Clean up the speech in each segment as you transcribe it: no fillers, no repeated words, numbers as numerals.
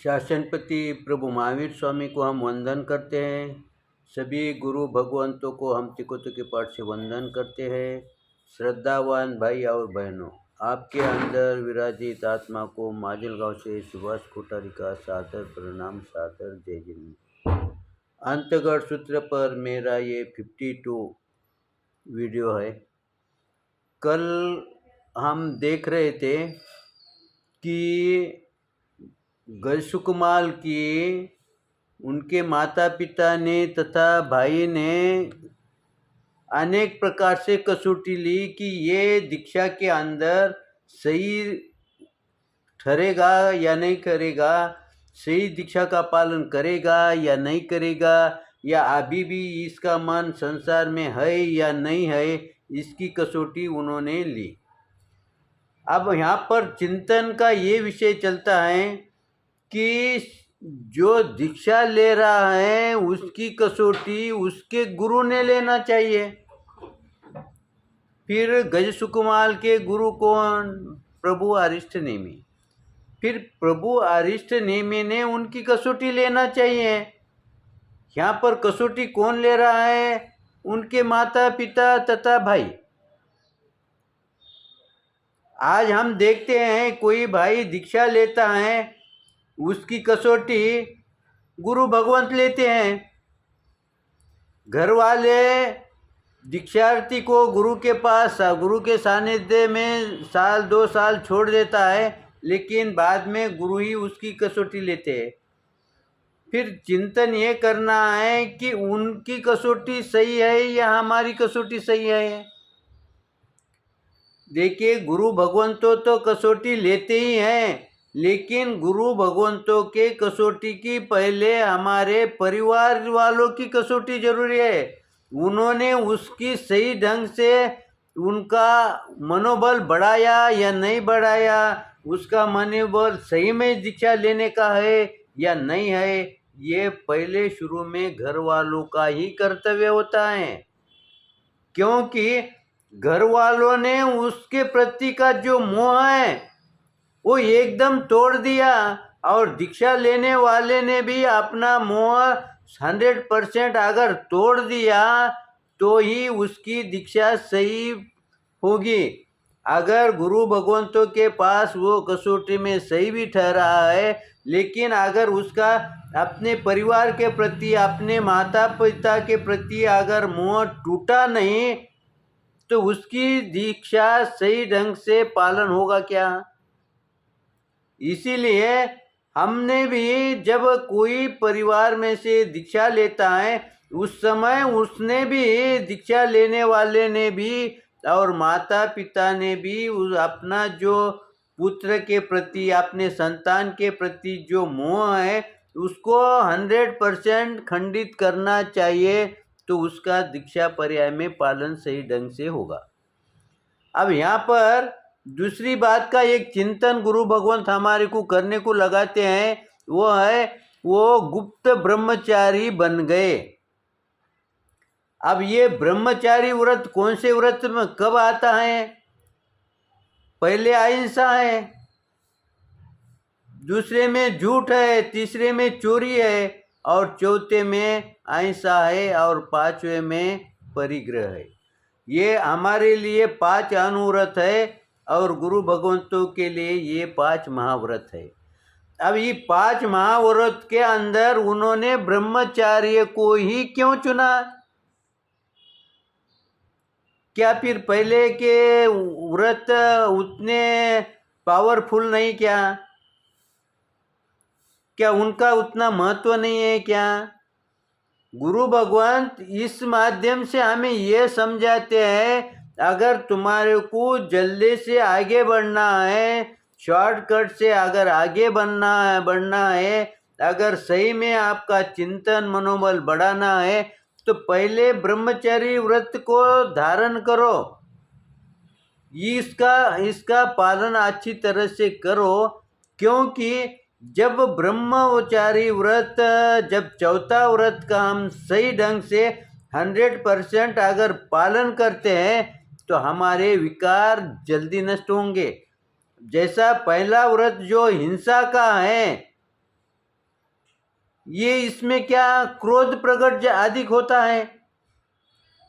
शासनपति प्रभु महावीर स्वामी को हम वंदन करते हैं। सभी गुरु भगवंतों को हम तिकोतों के पाठ से वंदन करते हैं। श्रद्धावान भाई और बहनों, आपके अंदर विराजित आत्मा को माजलगांव से सुभाष कोठारी का सादर प्रणाम, सादर जय जिंद। अंतगढ़ सूत्र पर मेरा ये 52 वीडियो है। कल हम देख रहे थे कि गजसुकमाल की उनके माता पिता ने तथा भाई ने अनेक प्रकार से कसौटी ली कि ये दीक्षा के अंदर सही ठहरेगा या नहीं करेगा, सही दीक्षा का पालन करेगा या नहीं करेगा, या अभी भी इसका मन संसार में है या नहीं है, इसकी कसौटी उन्होंने ली। अब यहाँ पर चिंतन का ये विषय चलता है कि जो दीक्षा ले रहा है उसकी कसौटी उसके गुरु ने लेना चाहिए। फिर गजसुकमाल के गुरु कौन? प्रभु अरिष्ट नेमी। फिर प्रभु अरिष्ट नेमी ने उनकी कसौटी लेना चाहिए। यहाँ पर कसौटी कौन ले रहा है? उनके माता पिता तथा भाई। आज हम देखते हैं कोई भाई दीक्षा लेता है, उसकी कसौटी गुरु भगवंत लेते हैं। घर वाले दीक्षार्थी को गुरु के पास, गुरु के सानिध्य में साल 2 साल छोड़ देता है, लेकिन बाद में गुरु ही उसकी कसौटी लेते हैं। फिर चिंतन ये करना है कि उनकी कसौटी सही है या हमारी कसौटी सही है। देखिए, गुरु भगवंतों तो कसौटी लेते ही हैं, लेकिन गुरु भगवंतों के कसौटी की पहले हमारे परिवार वालों की कसौटी जरूरी है। उन्होंने उसकी सही ढंग से उनका मनोबल बढ़ाया या नहीं बढ़ाया, उसका मनोबल सही में दीक्षा लेने का है या नहीं है, ये पहले शुरू में घर वालों का ही कर्तव्य होता है। क्योंकि घर वालों ने उसके प्रति का जो मोह है वो एकदम तोड़ दिया, और दीक्षा लेने वाले ने भी अपना मोह 100% अगर तोड़ दिया तो ही उसकी दीक्षा सही होगी। अगर गुरु भगवंतों के पास वो कसौटी में सही भी ठहरा है, लेकिन अगर उसका अपने परिवार के प्रति, अपने माता पिता के प्रति अगर मोह टूटा नहीं, तो उसकी दीक्षा सही ढंग से पालन होगा क्या? इसीलिए हमने भी, जब कोई परिवार में से दीक्षा लेता है, उस समय उसने भी, दीक्षा लेने वाले ने भी और माता पिता ने भी अपना जो पुत्र के प्रति, अपने संतान के प्रति जो मोह है उसको 100% खंडित करना चाहिए, तो उसका दीक्षा पर्याय में पालन सही ढंग से होगा। अब यहाँ पर दूसरी बात का एक चिंतन गुरु भगवंत हमारे को करने को लगाते हैं, वो है वो गुप्त ब्रह्मचारी बन गए। अब ये ब्रह्मचारी व्रत कौन से व्रत में कब आता है? पहले अहिंसा है, दूसरे में झूठ है, तीसरे में चोरी है, और चौथे में अहिंसा है, और पांचवे में परिग्रह है। ये हमारे लिए 5 अनुव्रत है, और गुरु भगवंतों के लिए ये 5 महाव्रत है। अब ये 5 महाव्रत के अंदर उन्होंने ब्रह्मचार्य को ही क्यों चुना? क्या फिर पहले के व्रत उतने पावरफुल नहीं क्या? क्या उनका उतना महत्व नहीं है क्या? गुरु भगवंत इस माध्यम से हमें ये समझाते हैं, अगर तुम्हारे को जल्दी से आगे बढ़ना है, शॉर्टकट से अगर आगे बढ़ना है, अगर सही में आपका चिंतन मनोबल बढ़ाना है, तो पहले ब्रह्मचर्य व्रत को धारण करो, इसका पालन अच्छी तरह से करो। क्योंकि जब ब्रह्मचारी व्रत, जब चौथा व्रत का हम सही ढंग से 100% अगर पालन करते हैं, तो हमारे विकार जल्दी नष्ट होंगे। जैसा पहला व्रत जो हिंसा का है, ये इसमें क्या क्रोध प्रकट अधिक होता है।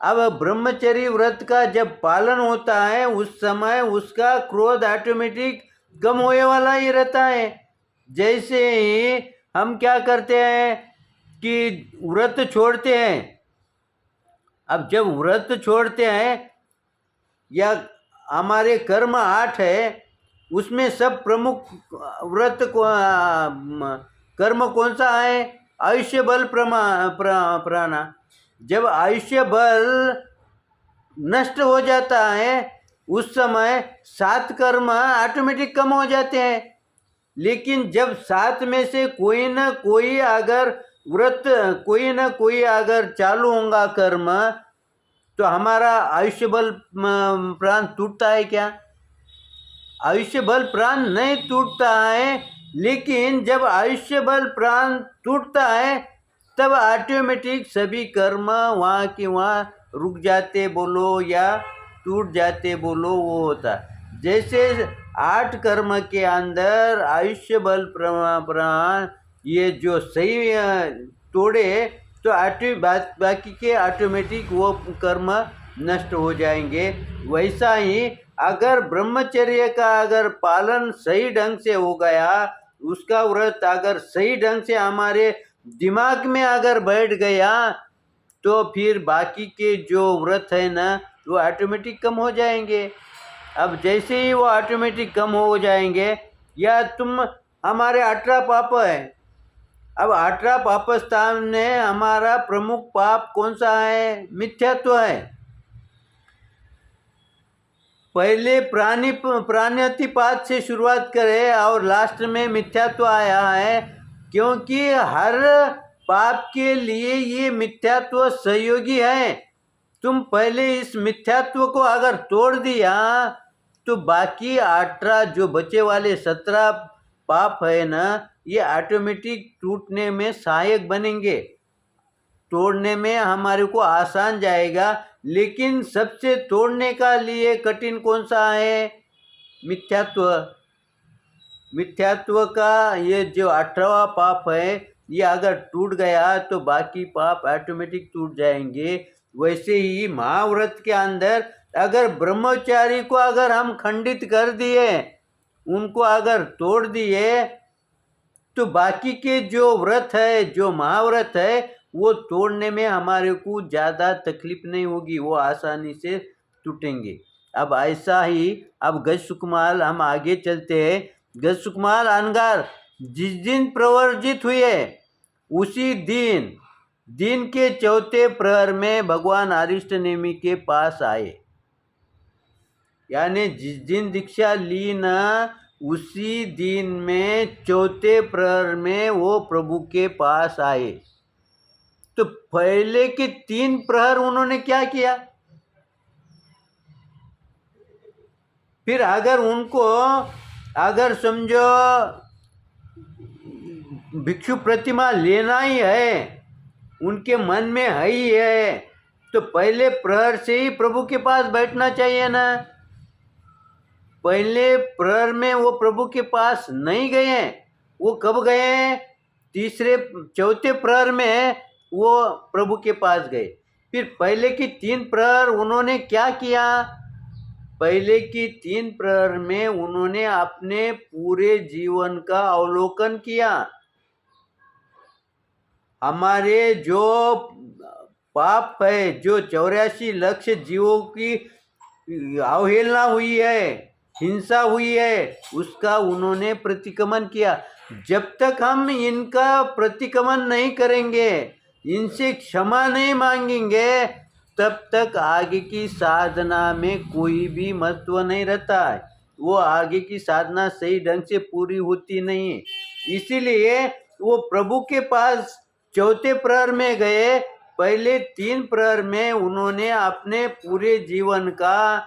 अब ब्रह्मचर्य व्रत का जब पालन होता है उस समय उसका क्रोध ऑटोमेटिक कम होने वाला ही रहता है। जैसे ही हम क्या करते हैं कि व्रत छोड़ते हैं, अब जब व्रत छोड़ते हैं या हमारे कर्म 8 है, उसमें सब प्रमुख व्रत को कर्म कौन सा है? आयुष्य बल प्राणा। जब आयुष्य बल नष्ट हो जाता है उस समय 7 कर्म ऑटोमेटिक कम हो जाते हैं। लेकिन जब 7 में से कोई ना कोई अगर व्रत, कोई ना कोई अगर चालू होगा कर्म, तो हमारा आयुष्य बल प्राण टूटता है क्या? आयुष्य बल प्राण नहीं टूटता है। लेकिन जब आयुष्य बल प्राण टूटता है तब ऑटोमेटिक सभी कर्म वहाँ की वहाँ रुक जाते बोलो या टूट जाते बोलो, वो होता। जैसे 8 कर्म के अंदर आयुष्य बल प्राण ये जो सही तोड़े तो बाकी के ऑटोमेटिक वो कर्म नष्ट हो जाएंगे। वैसा ही अगर ब्रह्मचर्य का अगर पालन सही ढंग से हो गया, उसका व्रत अगर सही ढंग से हमारे दिमाग में अगर बैठ गया, तो फिर बाकी के जो व्रत है ना वो ऑटोमेटिक कम हो जाएंगे। अब जैसे ही वो ऑटोमेटिक कम हो जाएंगे, या तुम हमारे 18 पाप है, अब 18 पाप स्थान में हमारा प्रमुख पाप कौन सा है? मिथ्यात्व है। पहले प्राणितिपात से शुरुआत करें और लास्ट में मिथ्यात्व आया है, क्योंकि हर पाप के लिए ये मिथ्यात्व सहयोगी है। तुम पहले इस मिथ्यात्व को अगर तोड़ दिया तो बाकी 18 जो बचे वाले 17 पाप है ना, ये ऑटोमेटिक टूटने में सहायक बनेंगे, तोड़ने में हमारे को आसान जाएगा। लेकिन सबसे तोड़ने का लिए कठिन कौन सा है? मिथ्यात्व। मिथ्यात्व का ये जो 18वां पाप है, ये अगर टूट गया तो बाकी पाप ऑटोमेटिक टूट जाएंगे। वैसे ही महाव्रत के अंदर अगर ब्रह्मचारी को अगर हम खंडित कर दिए, उनको अगर तोड़ दिए, तो बाकी के जो व्रत है, जो महाव्रत है, वो तोड़ने में हमारे को ज़्यादा तकलीफ नहीं होगी, वो आसानी से टूटेंगे। अब ऐसा ही अब गज सुकमाल हम आगे चलते हैं। गज सुकमाल अंगार जिस दिन प्रवर्जित हुए उसी दिन के चौथे प्रहर में भगवान अरिष्ट नेमि के पास आए। यानी जिस दिन दीक्षा ली ना उसी दिन में चौथे प्रहर में वो प्रभु के पास आए। तो पहले के 3 प्रहर उन्होंने क्या किया? फिर अगर उनको अगर समझो भिक्षु प्रतिमा लेना ही है, उनके मन में है ही है, तो पहले प्रहर से ही प्रभु के पास बैठना चाहिए ना। पहले प्रहर में वो प्रभु के पास नहीं गए, वो कब गए? चौथे प्रहर में वो प्रभु के पास गए। फिर पहले की 3 प्रहर उन्होंने क्या किया? पहले की 3 प्रहर में उन्होंने अपने पूरे जीवन का अवलोकन किया। हमारे जो पाप है, जो 84 लाख जीवों की अवहेलना हुई है, हिंसा हुई है, उसका उन्होंने प्रतिक्रमण किया। जब तक हम इनका प्रतिक्रमण नहीं करेंगे, इनसे क्षमा नहीं मांगेंगे, तब तक आगे की साधना में कोई भी महत्व नहीं रहता है। वो आगे की साधना सही ढंग से पूरी होती नहीं है। इसीलिए वो प्रभु के पास चौथे प्रहर में गए। पहले 3 प्रहर में उन्होंने अपने पूरे जीवन का,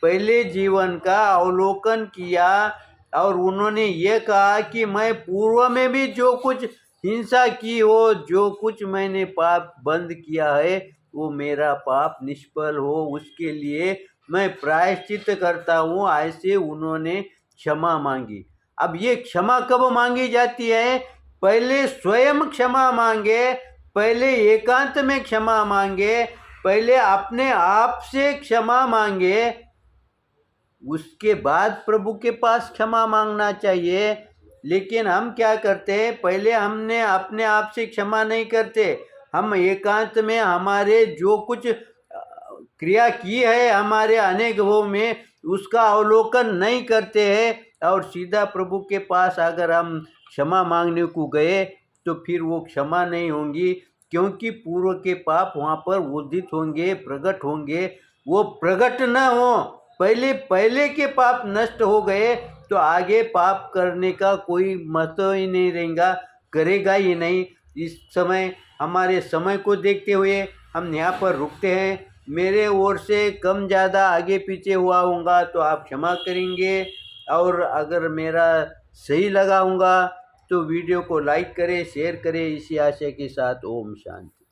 पहले जीवन का अवलोकन किया और उन्होंने ये कहा कि मैं पूर्व में भी जो कुछ हिंसा की हो, जो कुछ मैंने पाप बंद किया है, वो मेरा पाप निष्फल हो, उसके लिए मैं प्रायश्चित करता हूँ। ऐसे उन्होंने क्षमा मांगी। अब ये क्षमा कब मांगी जाती है? पहले स्वयं क्षमा मांगे, पहले एकांत में क्षमा मांगे, पहले अपने आप से क्षमा मांगे, उसके बाद प्रभु के पास क्षमा मांगना चाहिए। लेकिन हम क्या करते हैं, पहले हमने अपने आप से क्षमा नहीं करते, हम एकांत में हमारे जो कुछ क्रिया की है हमारे अनुभव में उसका अवलोकन नहीं करते हैं और सीधा प्रभु के पास अगर हम क्षमा मांगने को गए तो फिर वो क्षमा नहीं होंगी, क्योंकि पूर्व के पाप वहाँ पर उदित होंगे, प्रकट होंगे। वो प्रकट न हो, पहले के पाप नष्ट हो गए तो आगे पाप करने का कोई महत्व ही नहीं रहेगा, करेगा ही नहीं। इस समय हमारे समय को देखते हुए हम यहाँ पर रुकते हैं। मेरे ओर से कम ज़्यादा आगे पीछे हुआ होगा तो आप क्षमा करेंगे, और अगर मेरा सही लगा होगा तो वीडियो को लाइक करें, शेयर करें। इसी आशय के साथ ओम शांति।